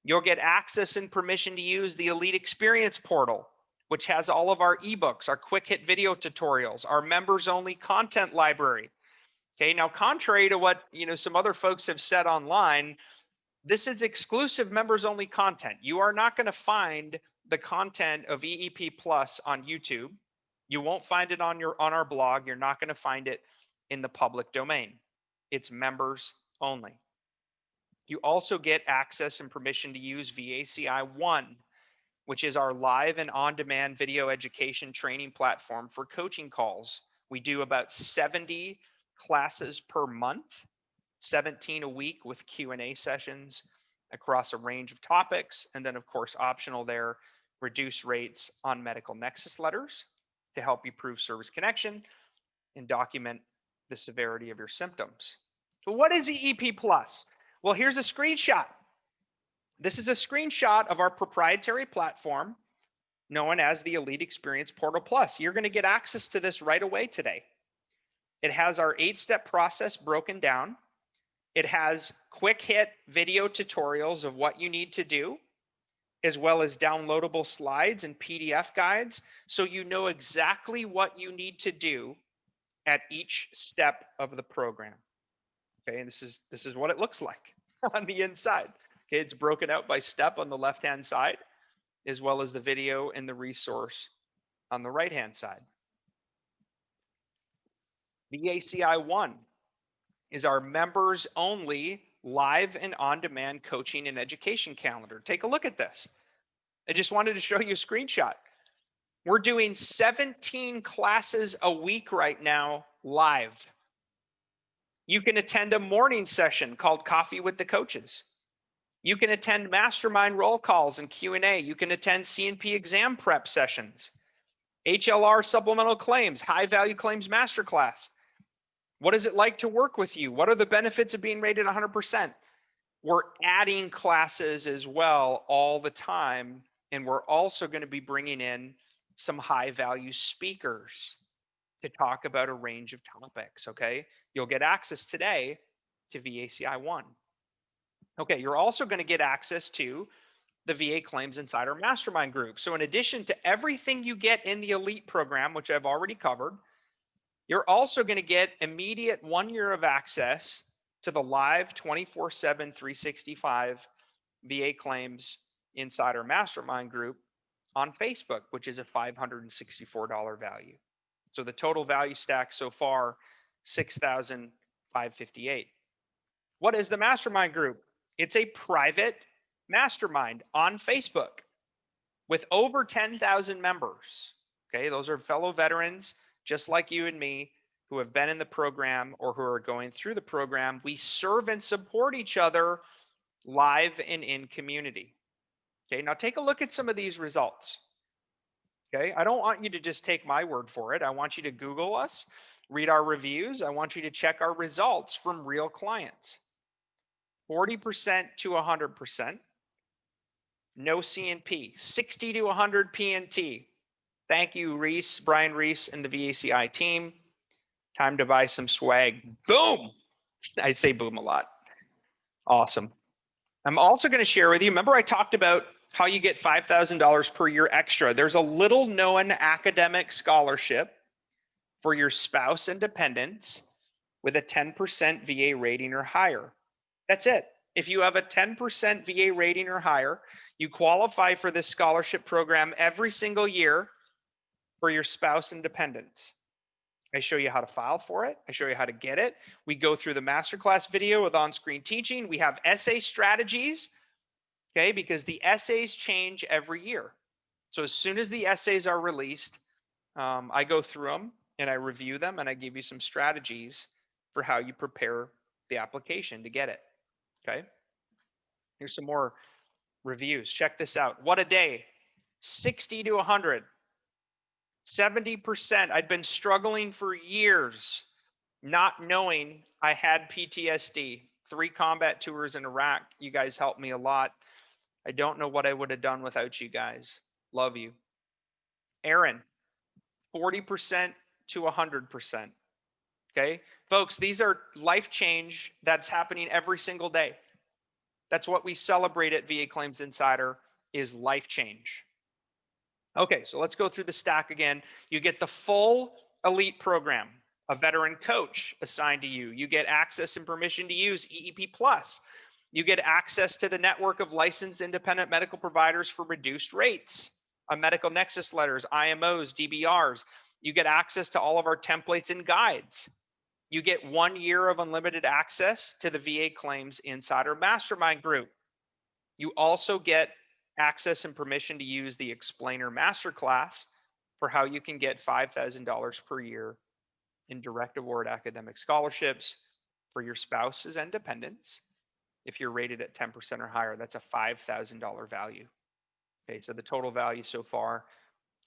You'll get access and permission to use the Elite Experience portal, which has all of our ebooks, our quick hit video tutorials, our members only content library. Okay, now contrary to what some other folks have said online, this is exclusive members only content. You are not going to find the content of EEP Plus on YouTube. You won't find it on our blog. You're not going to find it in the public domain. It's members only. You also get access and permission to use VACI1, which is our live and on-demand video education training platform for coaching calls. We do about 70 classes per month, 17 a week with Q&A sessions across a range of topics. And then, of course, optional there, reduce rates on medical nexus letters to help you prove service connection and document the severity of your symptoms. So what is EEP Plus? Well, here's a screenshot. This is a screenshot of our proprietary platform known as the Elite Experience Portal Plus. You're going to get access to this right away today. It has our 8-step process broken down. It has quick hit video tutorials of what you need to do, as well as downloadable slides and PDF guides, so you know exactly what you need to do at each step of the program. Okay, and this is what it looks like on the inside. Okay, it's broken out by step on the left-hand side, as well as the video and the resource on the right-hand side. The VACI1 is our members only live and on-demand coaching and education calendar. Take a look at this. I just wanted to show you a screenshot. We're doing 17 classes a week right now live. You can attend a morning session called Coffee with the Coaches. You can attend Mastermind roll calls and Q&A. You can attend C&P exam prep sessions, HLR supplemental claims, high value claims masterclass. What is it like to work with you? What are the benefits of being rated 100%? We're adding classes as well all the time. And we're also going to be bringing in some high value speakers to talk about a range of topics. Okay. You'll get access today to VACI 1. Okay. You're also going to get access to the VA Claims Insider Mastermind group. So in addition to everything you get in the Elite program, which I've already covered, you're also going to get immediate 1 year of access to the live 24/7, 365 VA Claims Insider Mastermind group on Facebook, which is a $564 value. So the total value stack so far, $6,558. What is the mastermind group? It's a private mastermind on Facebook with over 10,000 members. Okay, those are fellow veterans just like you and me who have been in the program or who are going through the program. We serve and support each other live and in community. Okay, now take a look at some of these results. Okay, I don't want you to just take my word for it. I want you to Google us, read our reviews. I want you to check our results from real clients. 40% to 100%. No CNP, 60 to 100 PNT. Thank you, Reese, Brian Reese, and the VACI team. Time to buy some swag. Boom! I say boom a lot. Awesome. I'm also going to share with you, remember I talked about how you get $5,000 per year extra. There's a little known academic scholarship for your spouse and dependents with a 10% VA rating or higher. That's it. If you have a 10% VA rating or higher, you qualify for this scholarship program every single year for your spouse and dependents. I show you how to file for it. I show you how to get it. We go through the masterclass video with on-screen teaching. We have essay strategies, okay, because the essays change every year. So as soon as the essays are released, I go through them and I review them and I give you some strategies for how you prepare the application to get it, okay? Here's some more reviews. Check this out. What a day. 60 to 100. 70%. I'd been struggling for years not knowing I had PTSD. 3 combat tours in Iraq. You guys helped me a lot. I don't know what I would have done without you guys. Love you. Aaron, 40% to 100%. Okay, folks, these are life change that's happening every single day. That's what we celebrate at VA Claims Insider is life change. Okay, so let's go through the stack again. You get the full Elite program, a veteran coach assigned to you. You get access and permission to use EEP Plus. You get access to the network of licensed independent medical providers for reduced rates, medical nexus letters, IMOs, DBRs. You get access to all of our templates and guides. You get 1 year of unlimited access to the VA Claims Insider Mastermind group. You also get access and permission to use the Explainer Masterclass for how you can get $5,000 per year in direct award academic scholarships for your spouses and dependents. If you're rated at 10% or higher, that's a $5,000 value. Okay, so the total value so far,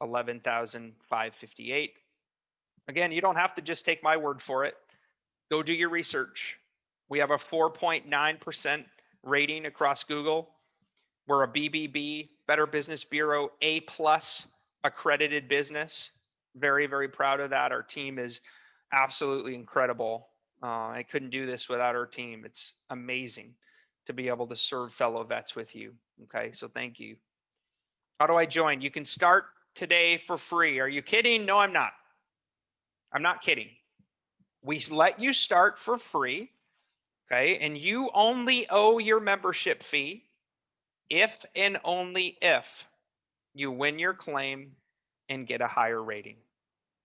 $11,558. Again, you don't have to just take my word for it. Go do your research. We have a 4.9% rating across Google. We're a BBB, Better Business Bureau, A+ accredited business. Very, very proud of that. Our team is absolutely incredible. I couldn't do this without our team. It's amazing to be able to serve fellow vets with you. Okay, so thank you. How do I join? You can start today for free. Are you kidding? No, I'm not. I'm not kidding. We let you start for free, okay? And you only owe your membership fee if and only if you win your claim and get a higher rating.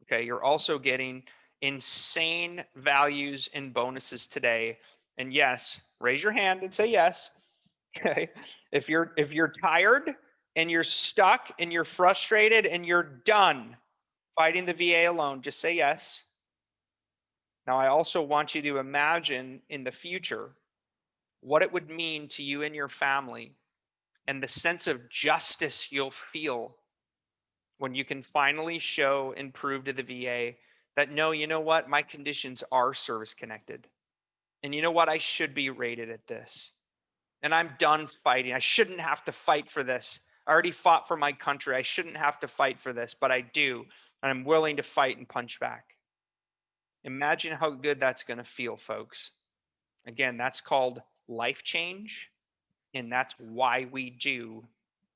Okay, you're also getting insane values and bonuses today. And yes, raise your hand and say yes. Okay, if you're tired and you're stuck and you're frustrated and you're done fighting the VA alone, just say yes. Now, I also want you to imagine in the future what it would mean to you and your family and the sense of justice you'll feel when you can finally show and prove to the VA that know, you know what, my conditions are service connected. And you know what, I should be rated at this. And I'm done fighting. I shouldn't have to fight for this. I already fought for my country. I shouldn't have to fight for this, but I do. And I'm willing to fight and punch back. Imagine how good that's going to feel, folks. Again, that's called life change. And that's why we do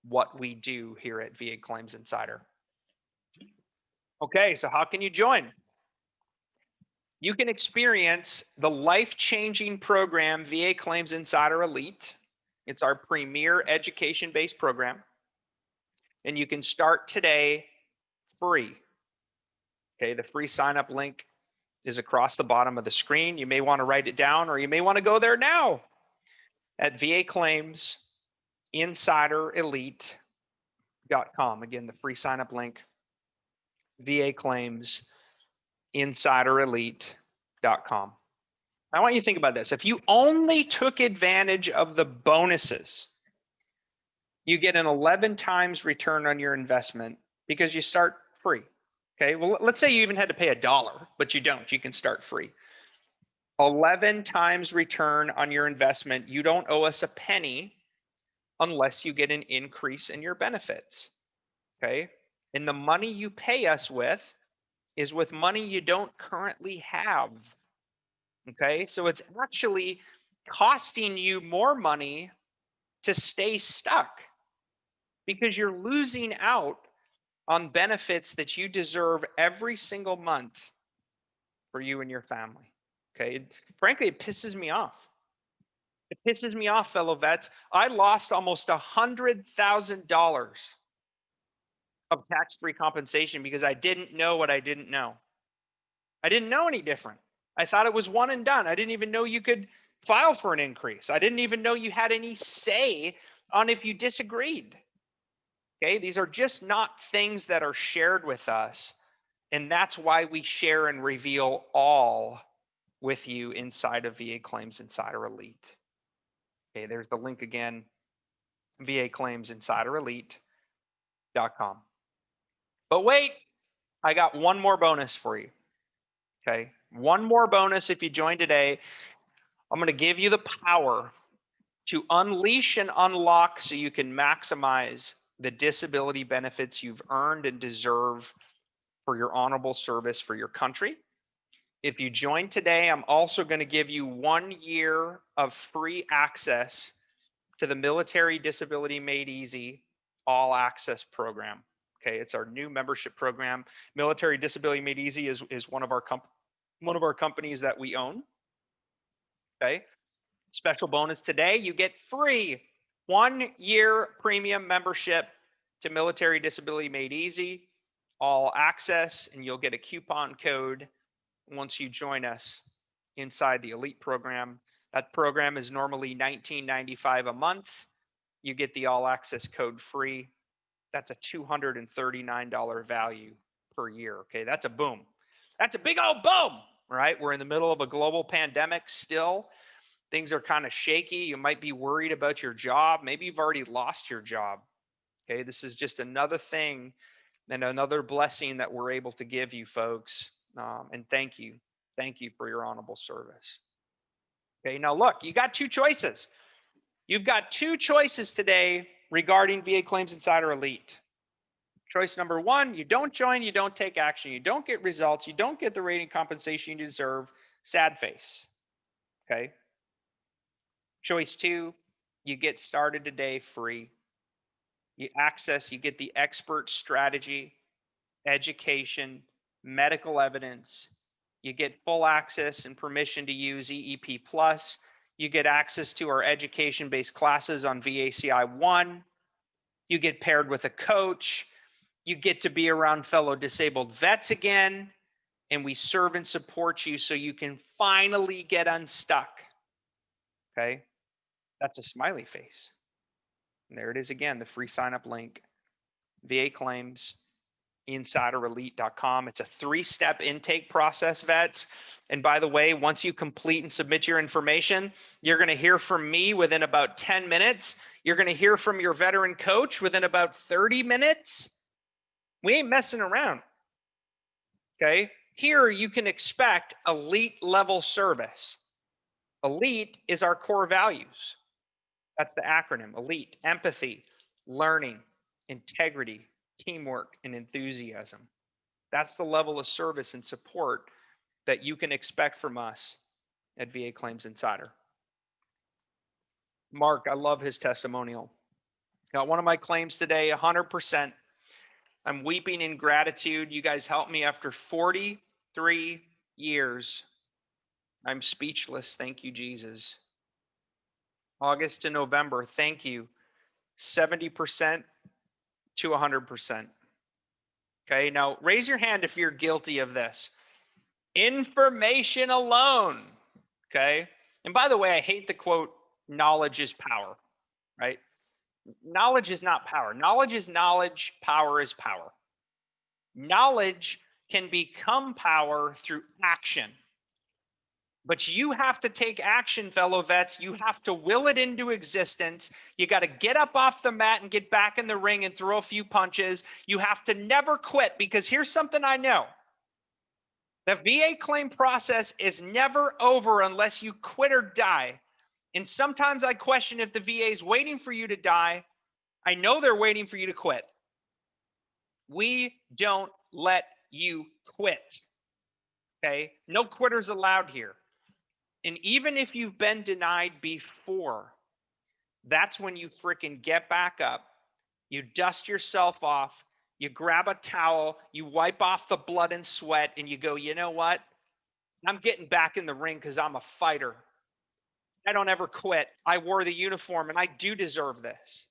what we do here at VA Claims Insider. Okay, so how can you join? You can experience the life-changing program, VA Claims Insider Elite. It's our premier education-based program. And you can start today free. Okay, the free sign-up link is across the bottom of the screen. You may want to write it down, or you may want to go there now at VA Claims Insider Elite.com. Again, the free sign-up link, VA Claims Insider Elite.com. I want you to think about this. If you only took advantage of the bonuses, you get an 11 times return on your investment because you start free. Okay, well, let's say you even had to pay $1, but you don't. You can start free. 11 times return on your investment. You don't owe us a penny unless you get an increase in your benefits. Okay, and the money you pay us with is with money you don't currently have. Okay, so it's actually costing you more money to stay stuck because you're losing out on benefits that you deserve every single month for you and your family. Okay, frankly, it pisses me off. It pisses me off, fellow vets. I lost almost $100,000 of tax-free compensation because I didn't know what I didn't know. I didn't know any different. I thought it was one and done. I didn't even know you could file for an increase. I didn't even know you had any say on if you disagreed. Okay, these are just not things that are shared with us. And that's why we share and reveal all with you inside of VA Claims Insider Elite. Okay, there's the link again, VA Claims Insider Elite.com. But wait, I got one more bonus for you. Okay, one more bonus if you join today. I'm going to give you the power to unleash and unlock so you can maximize the disability benefits you've earned and deserve for your honorable service for your country. If you join today, I'm also going to give you 1 year of free access to the Military Disability Made Easy All Access Program. Okay, it's our new membership program. Military Disability Made Easy is one of our companies that we own. Okay, special bonus today, you get free 1 year premium membership to Military Disability Made Easy All Access, and you'll get a coupon code once you join us inside the Elite program. That program is normally $19.95 a month. You get the All Access code free. That's a $239 value per year. Okay, that's a boom. That's a big old boom, right? We're in the middle of a global pandemic still. Things are kind of shaky. You might be worried about your job. Maybe you've already lost your job. Okay, this is just another thing and another blessing that we're able to give you folks. And thank you. Thank you for your honorable service. Okay, now look, you got two choices. You've got two choices today regarding VA Claims Insider Elite. Choice number one, you don't join, you don't take action, you don't get results, you don't get the rating compensation you deserve, sad face. Okay. Choice two, you get started today free. You get the expert strategy, education, medical evidence. You get full access and permission to use EEP Plus. You get access to our education-based classes on VACI 1. You get paired with a coach. You get to be around fellow disabled vets again. And we serve and support you so you can finally get unstuck. Okay? That's a smiley face. And there it is again, the free sign-up link. VA Claims InsiderElite.com. It's a 3-step intake process, vets. And by the way, once you complete and submit your information, you're going to hear from me within about 10 minutes. You're going to hear from your veteran coach within about 30 minutes. We ain't messing around. Okay? Here you can expect elite level service. Elite is our core values. That's the acronym, elite: empathy, learning, integrity, teamwork, and enthusiasm. That's the level of service and support that you can expect from us at VA Claims Insider. Mark, I love his testimonial. Got one of my claims today, 100%. I'm weeping in gratitude. You guys helped me after 43 years. I'm speechless. Thank you, Jesus. August to November, thank you. 70% to 100%. Okay, now raise your hand if you're guilty of this. Information alone. Okay, and by the way, I hate the quote, knowledge is power, right? Knowledge is not power. Knowledge is knowledge. Power is power. Knowledge can become power through action. But you have to take action, fellow vets. You have to will it into existence. You got to get up off the mat and get back in the ring and throw a few punches. You have to never quit, because here's something I know. The VA claim process is never over unless you quit or die. And sometimes I question if the VA is waiting for you to die. I know they're waiting for you to quit. We don't let you quit. Okay? No quitters allowed here. And even if you've been denied before, that's when you freaking get back up. You dust yourself off. You grab a towel. You wipe off the blood and sweat. And you go, you know what? I'm getting back in the ring because I'm a fighter. I don't ever quit. I wore the uniform and I do deserve this.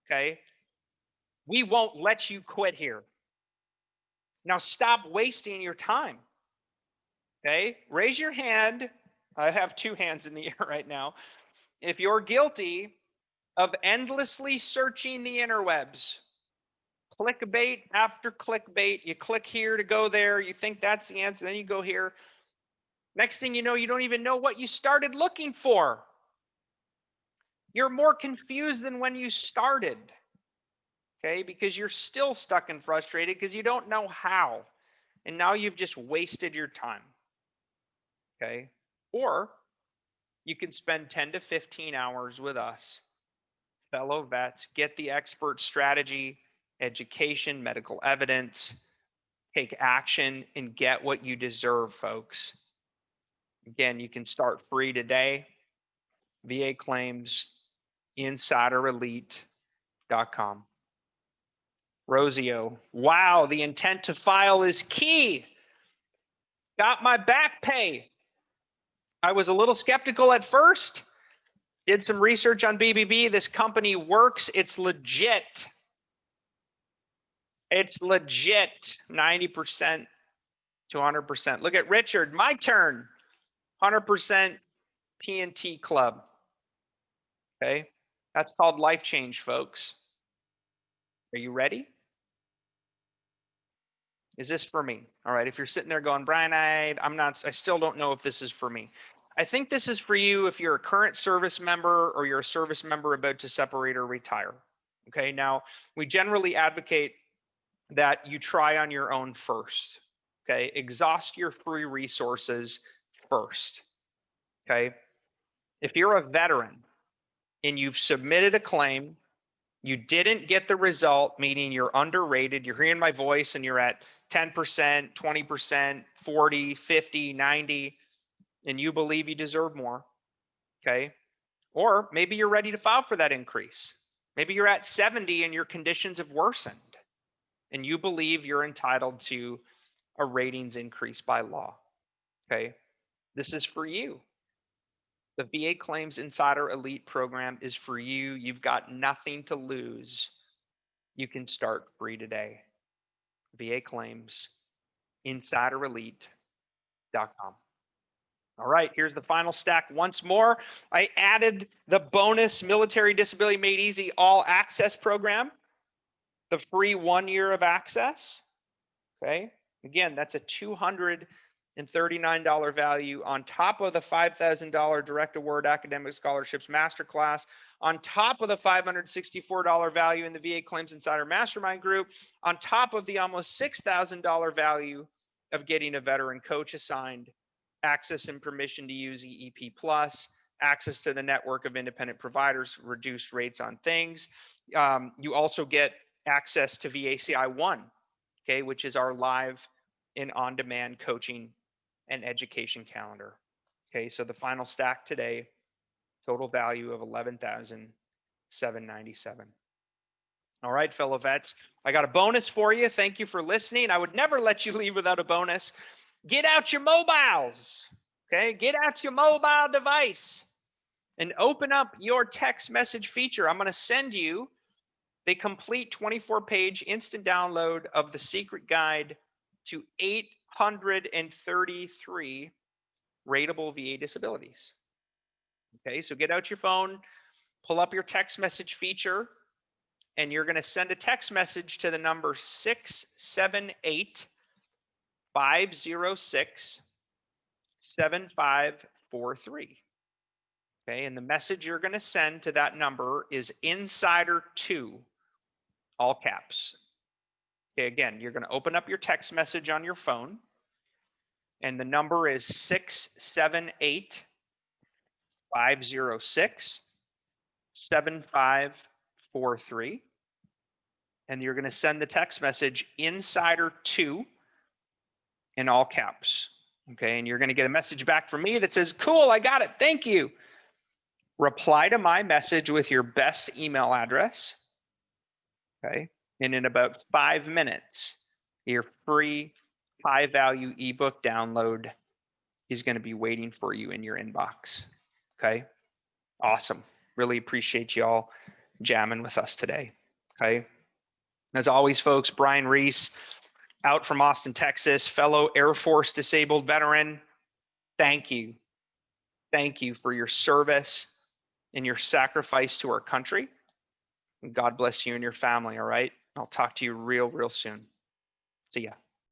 Okay? We won't let you quit here. Now stop wasting your time. Okay? Raise your hand. I have two hands in the air right now. If you're guilty of endlessly searching the interwebs, clickbait after clickbait, you click here to go there, you think that's the answer, then you go here. Next thing you know, you don't even know what you started looking for. You're more confused than when you started, okay? Because you're still stuck and frustrated because you don't know how. And now you've just wasted your time, okay? Or you can spend 10 to 15 hours with us, fellow vets, get the expert strategy, education, medical evidence, take action, and get what you deserve, folks. Again, you can start free today. VA Claims InsiderElite.com. Rosio, wow, the intent to file is key. Got my back pay. I was a little skeptical at first. Did some research on BBB. This company works. It's legit. It's legit. 90% to 100%. Look at Richard. My turn. 100% P&T Club. Okay. That's called life change, folks. Are you ready? Is this for me? All right. If you're sitting there going, Brian, I still don't know if this is for me. I think this is for you if you're a current service member or you're a service member about to separate or retire. Okay. Now, we generally advocate that you try on your own first. Okay. Exhaust your free resources first. Okay. If you're a veteran and you've submitted a claim, you didn't get the result, meaning you're underrated, you're hearing my voice and you're at 10%, 20%, 40, 50, 90, and you believe you deserve more, okay? Or maybe you're ready to file for that increase. Maybe you're at 70 and your conditions have worsened and you believe you're entitled to a ratings increase by law, okay? This is for you. The VA Claims Insider Elite program is for you. You've got nothing to lose. You can start free today. VA Claims InsiderElite.com. All right, here's the final stack once more. I added the bonus Military Disability Made Easy All Access program, the free 1 year of access. Okay, again, that's a $239 value on top of the $5,000 Direct Award Academic Scholarships Masterclass, on top of the $564 value in the VA Claims Insider Mastermind Group, on top of the almost $6,000 value of getting a veteran coach assigned, access and permission to use EEP Plus, access to the network of independent providers, reduced rates on things. You also get access to VACI 1, okay, which is our live and on-demand coaching and education calendar. Okay, so the final stack today, total value of $11,797. All right, fellow vets, I got a bonus for you. Thank you for listening. I would never let you leave without a bonus. Get out your mobiles, okay? Get out your mobile device and open up your text message feature. I'm going to send you the complete 24-page instant download of the secret guide to 833 rateable VA disabilities. Okay, so get out your phone, pull up your text message feature, and you're going to send a text message to the number 678-506-7543. Okay, and the message you're going to send to that number is Insider2, all caps. Okay, again, you're going to open up your text message on your phone, and the number is 678-506-7543. And you're going to send the text message Insider2 in all caps. Okay, and you're going to get a message back from me that says, cool, I got it, thank you. Reply to my message with your best email address. Okay, and in about 5 minutes, your free high-value ebook download is going to be waiting for you in your inbox. Okay, awesome. Really appreciate y'all jamming with us today. Okay, as always, folks, Brian Reese, out from Austin, Texas, fellow Air Force disabled veteran. Thank you. Thank you for your service and your sacrifice to our country. And God bless you and your family, all right? I'll talk to you real soon. See ya.